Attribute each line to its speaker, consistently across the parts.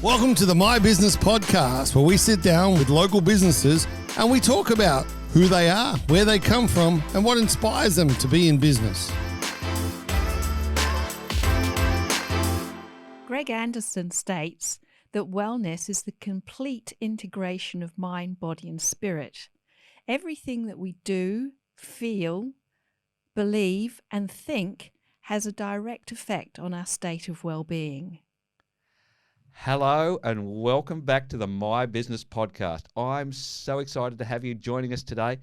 Speaker 1: Welcome to the My Business Podcast, where we sit down with local businesses and we talk about who they are, where they come from, and what inspires them to be in business.
Speaker 2: Greg Anderson states that wellness is the complete integration of mind, body, and spirit. Everything that we do, feel, believe, and think has a direct effect on our state of well-being.
Speaker 3: Hello and welcome back to the My Business Podcast. I'm so excited to have you joining us today.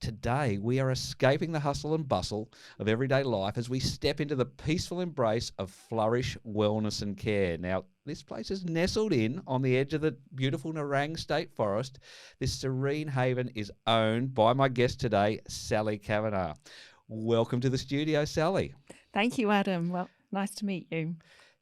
Speaker 3: Today we are escaping the hustle and bustle of everyday life as we step into the peaceful embrace of Flourish Wellness and Care. Now, this place is nestled in on the edge of the beautiful Nerang State Forest. This serene haven is owned by my guest today, Sally Kavanagh. Welcome to the studio, Sally.
Speaker 2: Thank you, Adam. Well, nice to meet you.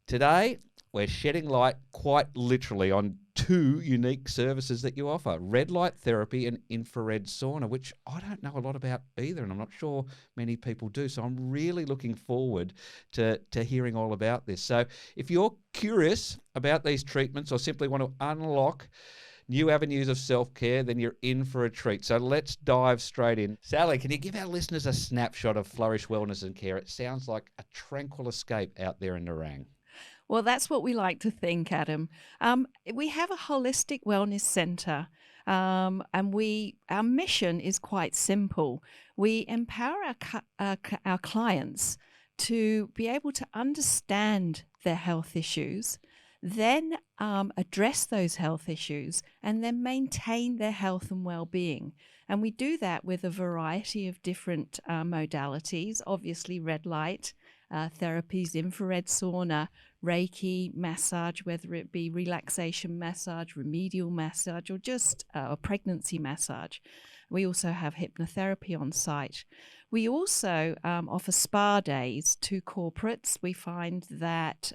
Speaker 3: Today, we're shedding light quite literally on two unique services that you offer, red light therapy and infrared sauna, which I don't know a lot about either, and I'm not sure many people do. So I'm really looking forward to hearing all about this. So if you're curious about these treatments or simply want to unlock new avenues of self-care, then you're in for a treat. So let's dive straight in. Sally, can you give our listeners a snapshot of Flourish Wellness and Care? It sounds like a tranquil escape out there in Nerang.
Speaker 2: Well, that's what we like to think, Adam. We have a holistic wellness centre, and our mission is quite simple. We empower our clients to be able to understand their health issues, then address those health issues, and then maintain their health and well-being. And we do that with a variety of different modalities, obviously red light therapies, infrared sauna, Reiki, massage, whether it be relaxation massage, remedial massage, or just a pregnancy massage. We also have hypnotherapy on site. We also offer spa days to corporates. We find that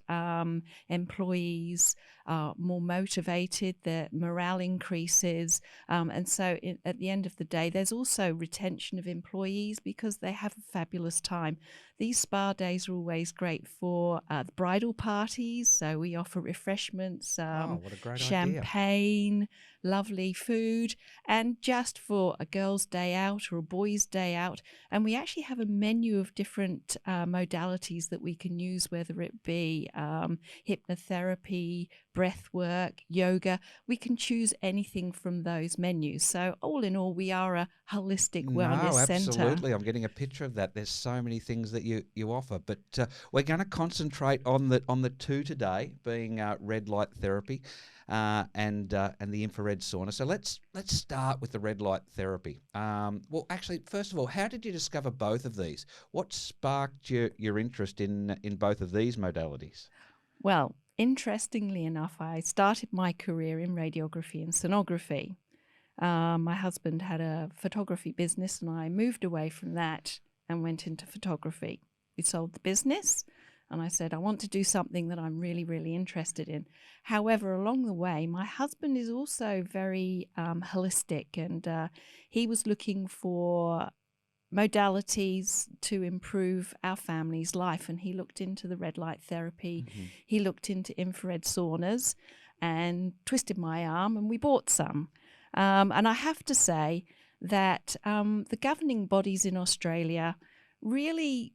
Speaker 2: employees are more motivated, their morale increases, and so at the end of the day, there's also retention of employees because they have a fabulous time. These spa days are always great for the bridal parties, so we offer refreshments,
Speaker 3: what a great
Speaker 2: champagne, lovely food, and just for a girl's day out or a boy's day out. And we actually have a menu of different modalities that we can use, whether it be hypnotherapy, breath work, yoga. We can choose anything from those menus. So all in all, we are a holistic wellness centre.
Speaker 3: Absolutely. I'm getting a picture of that. There's so many things that you offer, but we're going to concentrate on the two today, being red light therapy and the infrared sauna. So let's start with the red light therapy. Well, actually, first of all, how did you discover both of these? What sparked your interest in both of these modalities?
Speaker 2: Well, interestingly enough, I started my career in radiography and sonography. My husband had a photography business and I moved away from that and went into photography. We sold the business and I said, I want to do something that I'm really, really interested in. However, along the way, my husband is also very holistic, and he was looking for modalities to improve our family's life, and he looked into the red light therapy. Mm-hmm. He looked into infrared saunas and twisted my arm, and we bought some. And I have to say that the governing bodies in Australia really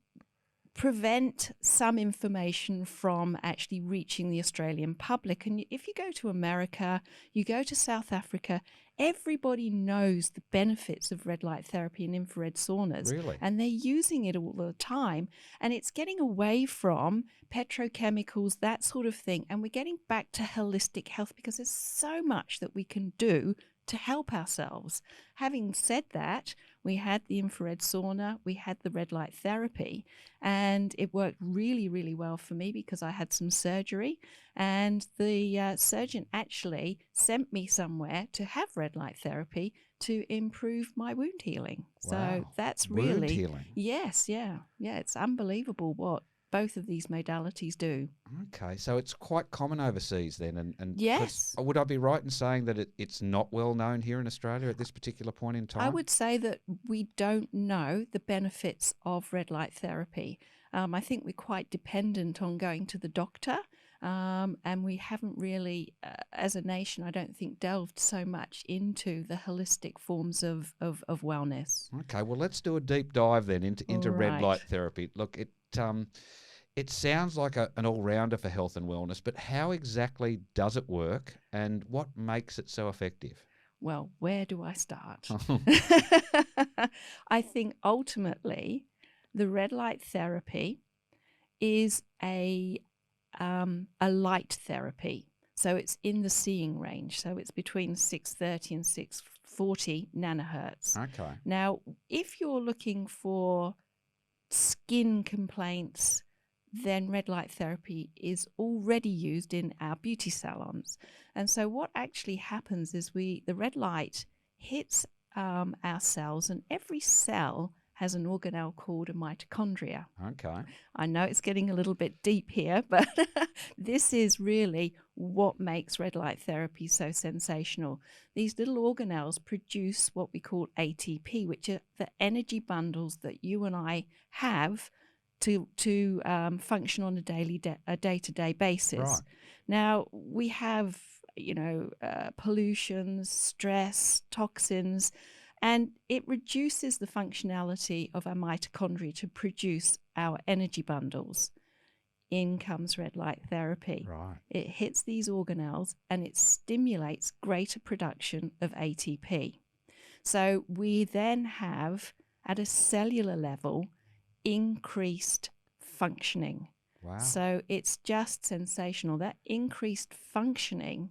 Speaker 2: prevent some information from actually reaching the Australian public. And if you go to America, you go to South Africa, everybody knows the benefits of red light therapy and infrared saunas.
Speaker 3: Really?
Speaker 2: And they're using it all the time. And it's getting away from petrochemicals, that sort of thing. And we're getting back to holistic health because there's so much that we can do to help ourselves. Having said that, we had the infrared sauna, we had the red light therapy, and it worked really, really well for me because I had some surgery, and the surgeon actually sent me somewhere to have red light therapy to improve my wound healing.
Speaker 3: Wow.
Speaker 2: So that's really...
Speaker 3: Wound healing?
Speaker 2: Yes, yeah. Yeah, it's unbelievable what both of these modalities do.
Speaker 3: Okay, so it's quite common overseas then, and
Speaker 2: yes.
Speaker 3: Would I be right in saying that it's not well known here in Australia at this particular point in time?
Speaker 2: I would say that we don't know the benefits of red light therapy. I think we're quite dependent on going to the doctor And we haven't really, as a nation, I don't think, delved so much into the holistic forms of wellness.
Speaker 3: Okay, well, let's do a deep dive then into red light
Speaker 2: Right.
Speaker 3: therapy. Look, it sounds like an all-rounder for health and wellness, but how exactly does it work, and what makes it so effective?
Speaker 2: Well, where do I start? I think ultimately the red light therapy is a light therapy. So it's in the seeing range. So it's between 630 and 640 nanohertz.
Speaker 3: Okay.
Speaker 2: Now, if you're looking for skin complaints, then red light therapy is already used in our beauty salons. And so what actually happens is the red light hits our cells, and every cell has an organelle called a mitochondria.
Speaker 3: Okay.
Speaker 2: I know it's getting a little bit deep here, but this is really what makes red light therapy so sensational. These little organelles produce what we call ATP, which are the energy bundles that you and I have to function on a day-to-day basis.
Speaker 3: Right.
Speaker 2: Now, we have, pollutions, stress, toxins, and it reduces the functionality of our mitochondria to produce our energy bundles. In comes red light therapy.
Speaker 3: Right.
Speaker 2: It hits these organelles and it stimulates greater production of ATP. So we then have, at a cellular level, increased functioning.
Speaker 3: Wow.
Speaker 2: So it's just sensational. That increased functioning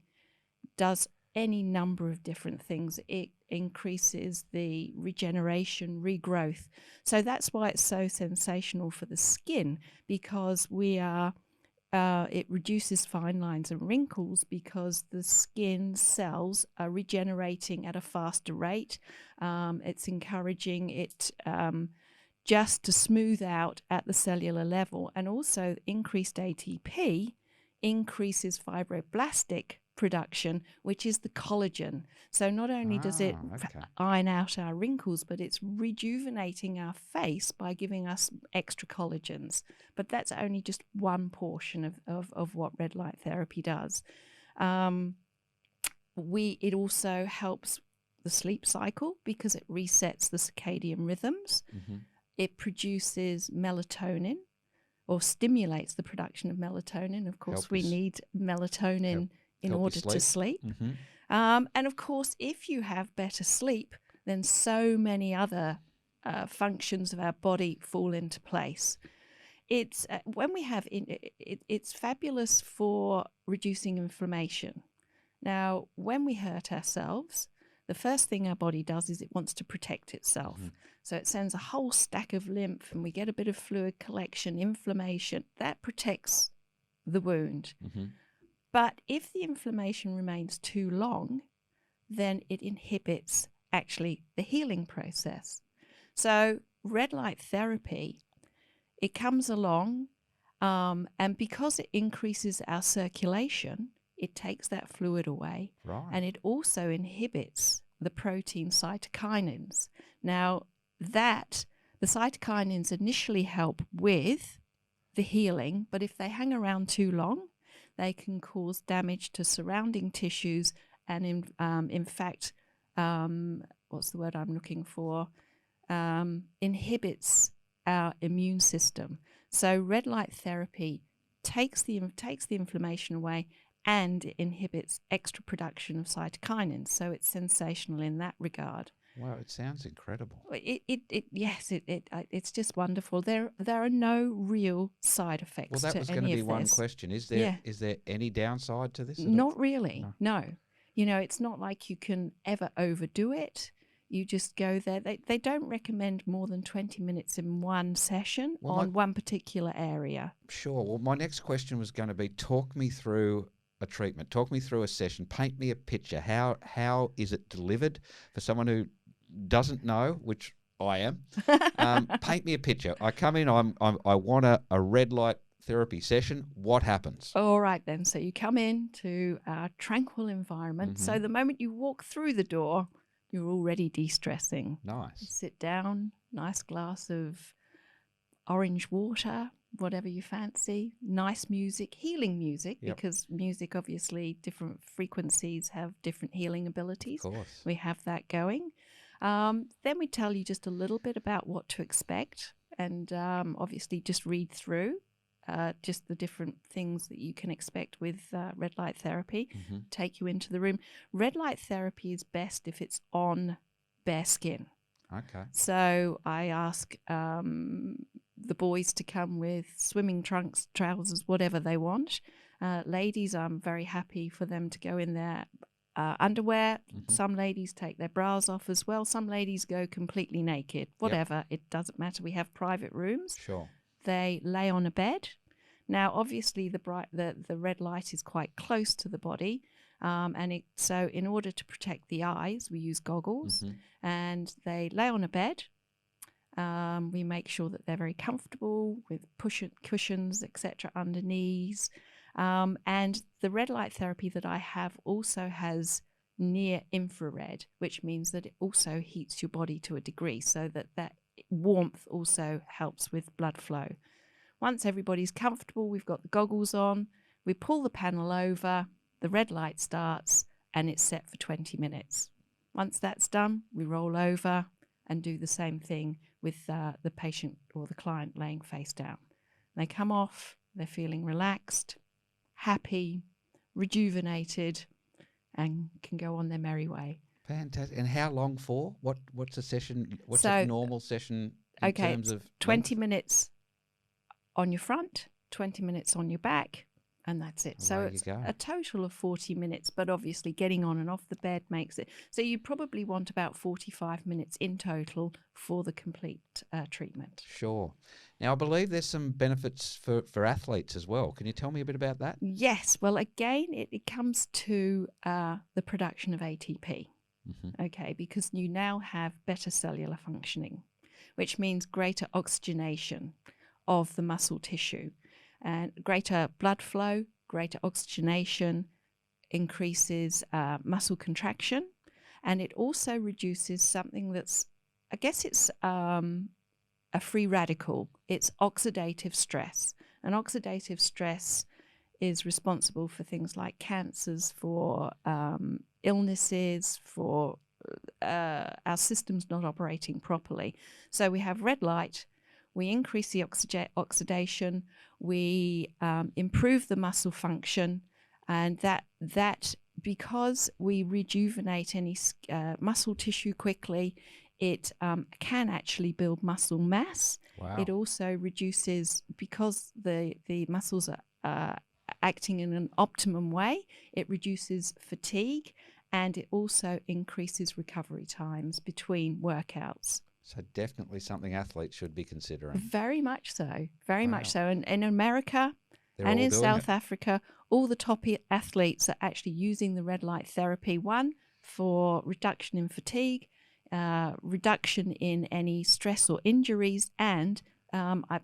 Speaker 2: does any number of different things. It increases the regeneration, regrowth. So that's why it's so sensational for the skin, because it reduces fine lines and wrinkles because the skin cells are regenerating at a faster rate. It's encouraging it just to smooth out at the cellular level. And also increased ATP increases fibroblastic production, which is the collagen. So not only does it iron out our wrinkles, but it's rejuvenating our face by giving us extra collagens. But that's only just one portion of what red light therapy does. It also helps the sleep cycle because it resets the circadian rhythms.
Speaker 3: Mm-hmm.
Speaker 2: It produces melatonin, or stimulates the production of melatonin. Of course, we need melatonin in order to sleep.
Speaker 3: Mm-hmm.
Speaker 2: And of course, if you have better sleep, then so many other functions of our body fall into place. It's it's fabulous for reducing inflammation. Now, when we hurt ourselves, the first thing our body does is it wants to protect itself. Mm-hmm. So it sends a whole stack of lymph, and we get a bit of fluid collection, inflammation. That protects the wound. Mm-hmm. But if the inflammation remains too long, then it inhibits actually the healing process. So red light therapy, it comes along, and because it increases our circulation, it takes that fluid away.
Speaker 3: Right.
Speaker 2: And it also inhibits the protein cytokinins. Now, the cytokinins initially help with the healing, but if they hang around too long, they can cause damage to surrounding tissues and, in fact, what's the word I'm looking for? Inhibits our immune system. So red light therapy takes the inflammation away, and it inhibits extra production of cytokinins. So it's sensational in that regard.
Speaker 3: Wow, it sounds incredible.
Speaker 2: It's just wonderful. There are no real side effects.
Speaker 3: Well, that was going to be one question. Is there any downside to this?
Speaker 2: Not really. No. It's not like you can ever overdo it. You just go there. They don't recommend more than 20 minutes in one session on one particular area.
Speaker 3: Sure. Well, my next question was going to be, talk me through a treatment. Talk me through a session. Paint me a picture. How is it delivered for someone who doesn't know, which I am? Paint me a picture. I come in. I want a red light therapy session. What happens?
Speaker 2: All right then. So you come in to a tranquil environment. Mm-hmm. So the moment you walk through the door, you're already de-stressing.
Speaker 3: Nice.
Speaker 2: You sit down. Nice glass of orange water. whatever you fancy. Nice music, healing music,
Speaker 3: Yep.
Speaker 2: because music, obviously, different frequencies have different healing abilities.
Speaker 3: Of course.
Speaker 2: We have that going. Then we tell you just a little bit about what to expect, and obviously just read through just the different things that you can expect with red light therapy.
Speaker 3: Mm-hmm.
Speaker 2: Take you into the room. Red light therapy is best if it's on bare skin.
Speaker 3: Okay.
Speaker 2: So I ask the boys to come with swimming trunks, trousers, whatever they want. Ladies, I'm very happy for them to go in their underwear.
Speaker 3: Mm-hmm.
Speaker 2: Some ladies take their bras off as well. Some ladies go completely naked. Whatever, It doesn't matter. We have private rooms.
Speaker 3: Sure.
Speaker 2: They lay on a bed. Now, obviously, the red light is quite close to the body, so in order to protect the eyes, we use goggles,
Speaker 3: Mm-hmm.
Speaker 2: and they lay on a bed. We make sure that they're very comfortable with cushions, etc., underneath. And the red light therapy that I have also has near infrared, which means that it also heats your body to a degree, so that warmth also helps with blood flow. Once everybody's comfortable, we've got the goggles on, we pull the panel over, the red light starts, and it's set for 20 minutes. Once that's done, we roll over and do the same thing with the patient or the client laying face down. They come off, they're feeling relaxed, happy, rejuvenated, and can go on their merry way.
Speaker 3: Fantastic. And how long for? What's a session? What's
Speaker 2: So,
Speaker 3: a normal session in terms of
Speaker 2: 20
Speaker 3: length?
Speaker 2: minutes on your front, 20 minutes on your back, and that's it. So
Speaker 3: Away you
Speaker 2: it's
Speaker 3: go.
Speaker 2: a total of 40 minutes, but obviously getting on and off the bed makes it. So you probably want about 45 minutes in total for the complete treatment.
Speaker 3: Sure. Now, I believe there's some benefits for athletes as well. Can you tell me a bit about that?
Speaker 2: Yes. Well, again, it comes to the production of ATP.
Speaker 3: Mm-hmm.
Speaker 2: Okay, because you now have better cellular functioning, which means greater oxygenation of the muscle tissue, and greater blood flow, greater oxygenation increases muscle contraction, and it also reduces something that's, I guess it's a free radical. It's oxidative stress. And oxidative stress is responsible for things like cancers, for illnesses, for our systems not operating properly. So we have red light, we increase the oxidation, we improve the muscle function, and that because we rejuvenate any muscle tissue quickly, it can actually build muscle mass.
Speaker 3: Wow.
Speaker 2: It also reduces, because the muscles are acting in an optimum way, it reduces fatigue, and it also increases recovery times between workouts.
Speaker 3: So definitely something athletes should be considering.
Speaker 2: Very much so. Very
Speaker 3: Wow.
Speaker 2: much so. And in America
Speaker 3: They're
Speaker 2: and
Speaker 3: all
Speaker 2: in
Speaker 3: doing
Speaker 2: South
Speaker 3: it.
Speaker 2: Africa, all the top athletes are actually using the red light therapy, one, for reduction in fatigue, reduction in any stress or injuries, and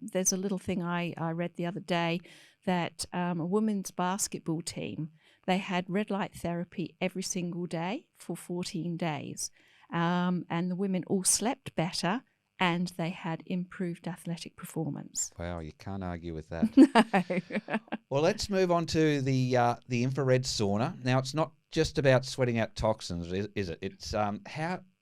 Speaker 2: there's a little thing I read the other day that a women's basketball team, they had red light therapy every single day for 14 days. And the women all slept better, and they had improved athletic performance.
Speaker 3: Wow, you can't argue with that.
Speaker 2: No.
Speaker 3: Well, let's move on to the infrared sauna. Now, it's not just about sweating out toxins, is it? It's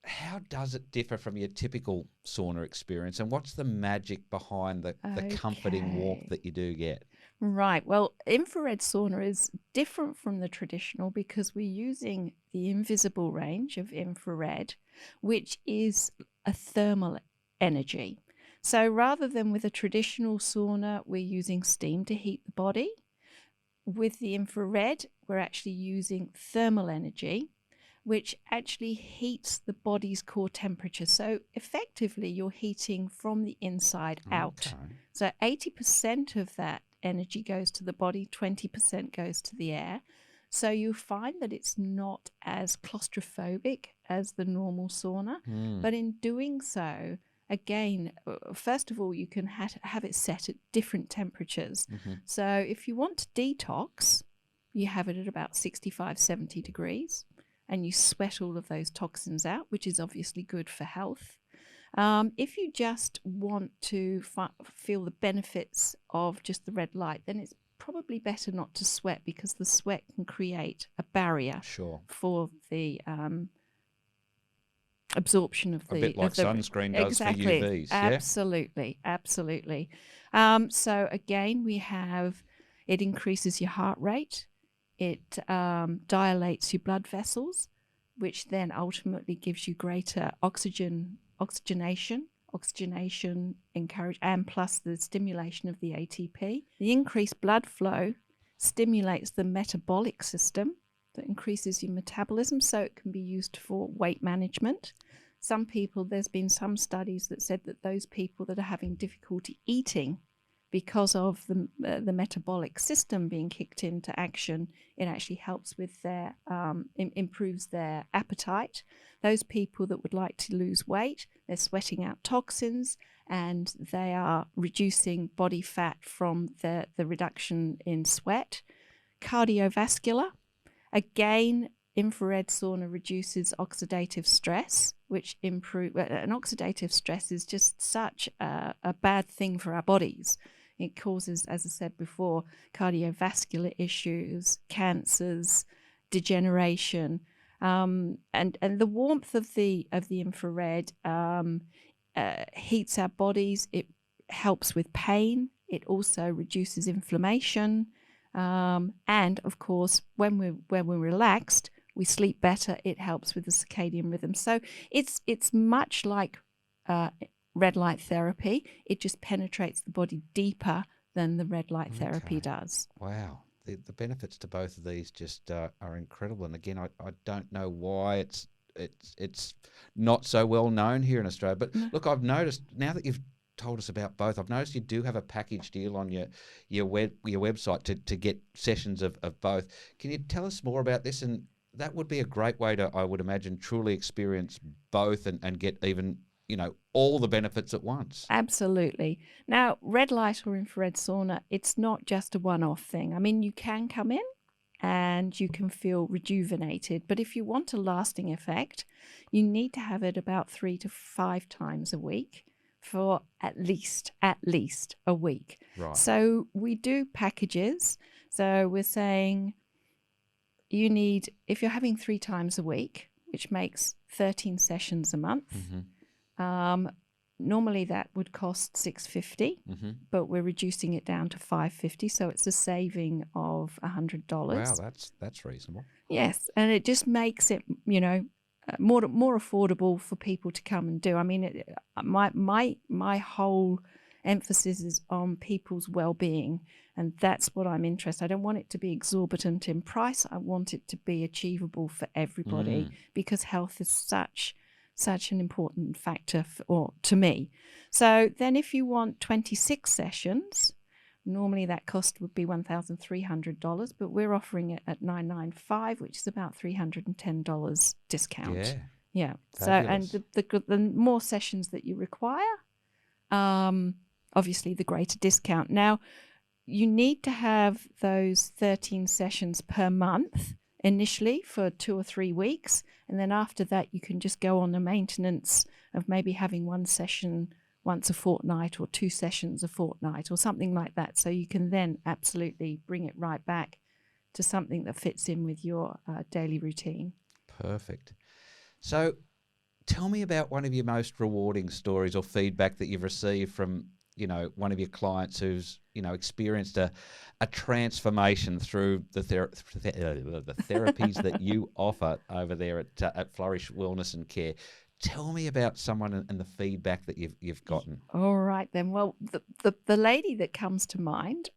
Speaker 3: how does it differ from your typical sauna experience, and what's the magic behind the comforting warmth that you do get?
Speaker 2: Right. Well, infrared sauna is different from the traditional because we're using the invisible range of infrared, which is a thermal energy. So rather than with a traditional sauna, we're using steam to heat the body. With the infrared, we're actually using thermal energy, which actually heats the body's core temperature. So effectively, you're heating from the inside out.
Speaker 3: Okay.
Speaker 2: So 80% of that energy goes to the body, 20% goes to the air. So you find that it's not as claustrophobic as the normal sauna. But in doing so, again, first of all, you can have it set at different temperatures.
Speaker 3: Mm-hmm.
Speaker 2: So if you want to detox, you have it at about 65, 70 degrees, and you sweat all of those toxins out, which is obviously good for health. If you just want to feel the benefits of just the red light, then it's probably better not to sweat, because the sweat can create a barrier
Speaker 3: Sure.
Speaker 2: for the absorption of
Speaker 3: A
Speaker 2: the
Speaker 3: bit like sunscreen does
Speaker 2: exactly.
Speaker 3: for UVs.
Speaker 2: Absolutely, absolutely. So again, it increases your heart rate, it dilates your blood vessels, which then ultimately gives you greater oxygenation encourage, and plus the stimulation of the ATP. The increased blood flow stimulates the metabolic system, that increases your metabolism, so it can be used for weight management. There's been some studies that said that those people that are having difficulty eating because of the metabolic system being kicked into action, it actually helps with their improves their appetite. Those people that would like to lose weight, they're sweating out toxins, and they are reducing body fat from the reduction in sweat. Cardiovascular, again, infrared sauna reduces oxidative stress, which and oxidative stress is just such a bad thing for our bodies. It causes, as I said before, cardiovascular issues, cancers, degeneration, and the warmth of the infrared heats our bodies. It helps with pain. It also reduces inflammation, and of course, when we're relaxed, we sleep better. It helps with the circadian rhythm. So it's much like red light therapy. It just penetrates the body deeper than the red light therapy does.
Speaker 3: Wow. The benefits to both of these just are incredible. And again, I don't know why it's not so well known here in Australia. But look, I've noticed now that you've told us about both, I've noticed you do have a package deal on your website to get sessions of both. Can you tell us more about this? And that would be a great way to, I would imagine, truly experience both and get even, all the benefits at once.
Speaker 2: Absolutely. Now, red light or infrared sauna, it's not just a one-off thing. I mean, you can come in and you can feel rejuvenated, but if you want a lasting effect, you need to have it about 3 to 5 times a week for at least a week.
Speaker 3: Right.
Speaker 2: So we do packages. So we're saying if you're having 3 times a week, which makes 13 sessions a month, normally that would cost $650, but we're reducing it down to $550, so it's a saving of $100.
Speaker 3: Wow, that's reasonable.
Speaker 2: Yes, and it just makes it, more affordable for people to come and do. I mean, my whole emphasis is on people's well-being, and that's what I'm interested. I don't want it to be exorbitant in price. I want it to be achievable for everybody, because health is such an important factor to me. So then if you want 26 sessions, normally that cost would be $1,300, but we're offering it at $995, which is about $310 discount. Yeah. So, and the more sessions that you require, obviously the greater discount. Now, you need to have those 13 sessions per month initially for 2 or 3 weeks, and then after that you can just go on the maintenance of maybe having 1 session once a fortnight or 2 sessions a fortnight or something like that, so you can then absolutely bring it right back to something that fits in with your daily routine.
Speaker 3: Perfect. So tell me about one of your most rewarding stories or feedback that you've received from one of your clients who's experienced a transformation through the therapies that you offer over there at Flourish Wellness and Care. Tell me about someone and the feedback that you've gotten.
Speaker 2: All right then. Well, the lady that comes to mind,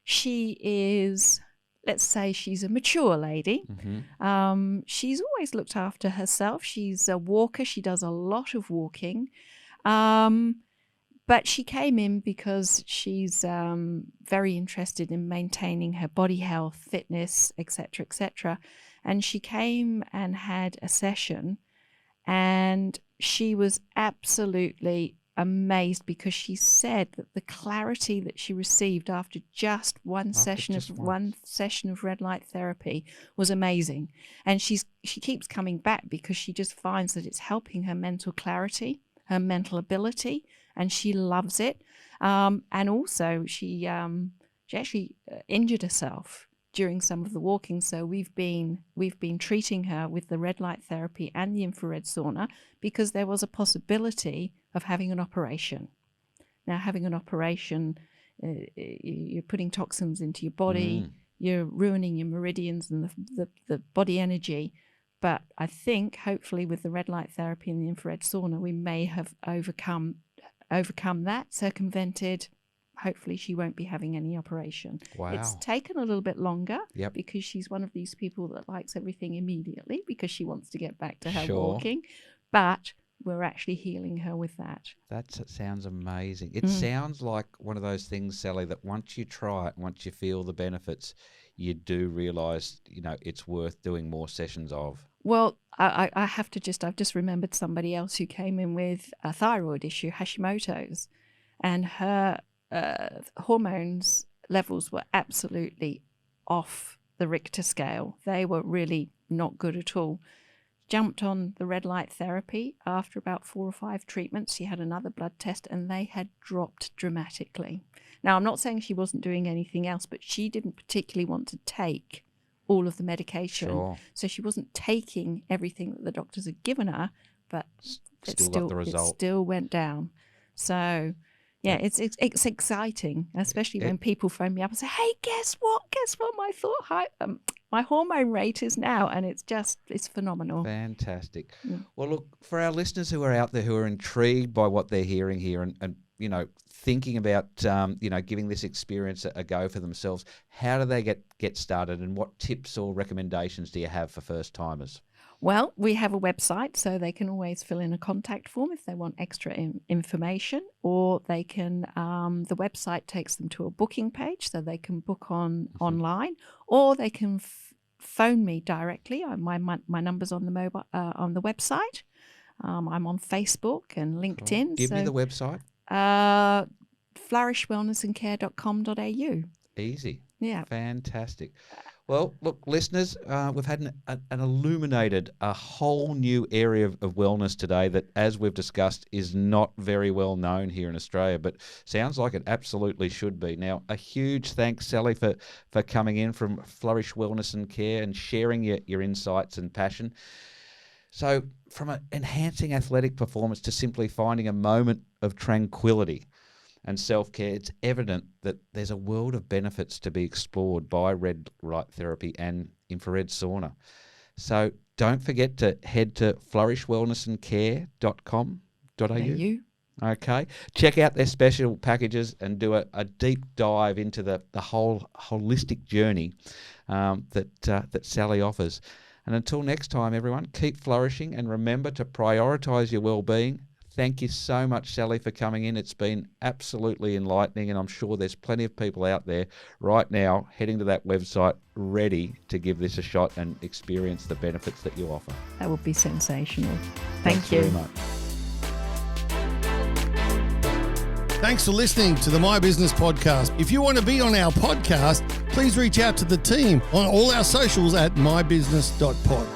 Speaker 2: she is, let's say she's a mature lady. She's always looked after herself. She's a walker. She does a lot of walking. But she came in because she's very interested in maintaining her body health, fitness, etc., etc. And she came and had a session, and she was absolutely amazed because she said that the clarity that she received after just one session of red light therapy was amazing. And she keeps coming back because she just finds that it's helping her mental clarity, her mental ability, and she loves it. And also she actually injured herself during some of the walking, so we've been treating her with the red light therapy and the infrared sauna because there was a possibility of having an operation. Now, having an operation, you're putting toxins into your body, you're ruining your meridians and the body energy. But I think hopefully with the red light therapy and the infrared sauna, we may have overcome that, circumvented. Hopefully she won't be having any operation.
Speaker 3: Wow.
Speaker 2: It's taken a little bit longer
Speaker 3: Yep.
Speaker 2: because she's one of these people that likes everything immediately because she wants to get back to her
Speaker 3: Sure.
Speaker 2: walking. But we're actually healing her with that.
Speaker 3: That sounds amazing. It sounds like one of those things, Sally, that once you try it, once you feel the benefits, you do realise, it's worth doing more sessions of.
Speaker 2: Well, I have to I've just remembered somebody else who came in with a thyroid issue, Hashimoto's, and her hormones levels were absolutely off the Richter scale. They were really not good at all. Jumped on the red light therapy. After about 4 or 5 treatments, she had another blood test and they had dropped dramatically. Now, I'm not saying she wasn't doing anything else, but she didn't particularly want to take all of the medication.
Speaker 3: Sure.
Speaker 2: So she wasn't taking everything that the doctors had given her, but it
Speaker 3: got the result.
Speaker 2: still went down. So yeah, it's exciting, especially when people phone me up and say, "Hey, guess what? My hormone rate is now," and it's phenomenal.
Speaker 3: Fantastic. Well, look, for our listeners who are out there who are intrigued by what they're hearing here and thinking about giving this experience a go for themselves, how do they get started, and what tips or recommendations do you have for first timers?
Speaker 2: Well, we have a website, so they can always fill in a contact form if they want extra information, or they can, the website takes them to a booking page, so they can book online, or they can phone me directly. My number's on the mobile on the website. I'm on Facebook and LinkedIn.
Speaker 3: Cool. Give me the website.
Speaker 2: flourishwellnessandcare.com.au.
Speaker 3: Easy.
Speaker 2: Yeah.
Speaker 3: Fantastic. Well, look, listeners, we've had an illuminated a whole new area of wellness today that, as we've discussed, is not very well known here in Australia, but sounds like it absolutely should be. Now, a huge thanks, Sally, for coming in from Flourish Wellness and Care and sharing your insights and passion. So from enhancing athletic performance to simply finding a moment of tranquility and self-care, it's evident that there's a world of benefits to be explored by red light therapy and infrared sauna. So don't forget to head to flourishwellnessandcare.com.au. Okay. Check out their special packages and do a deep dive into the whole holistic journey that Sally offers. And until next time, everyone, keep flourishing and remember to prioritise your well-being. Thank you so much, Sally, for coming in. It's been absolutely enlightening, and I'm sure there's plenty of people out there right now heading to that website ready to give this a shot and experience the benefits that you offer.
Speaker 2: That would be sensational.
Speaker 3: Thanks
Speaker 2: you
Speaker 3: very much.
Speaker 1: Thanks for listening to the My Business Podcast. If you want to be on our podcast, please reach out to the team on all our socials at mybusiness.pod.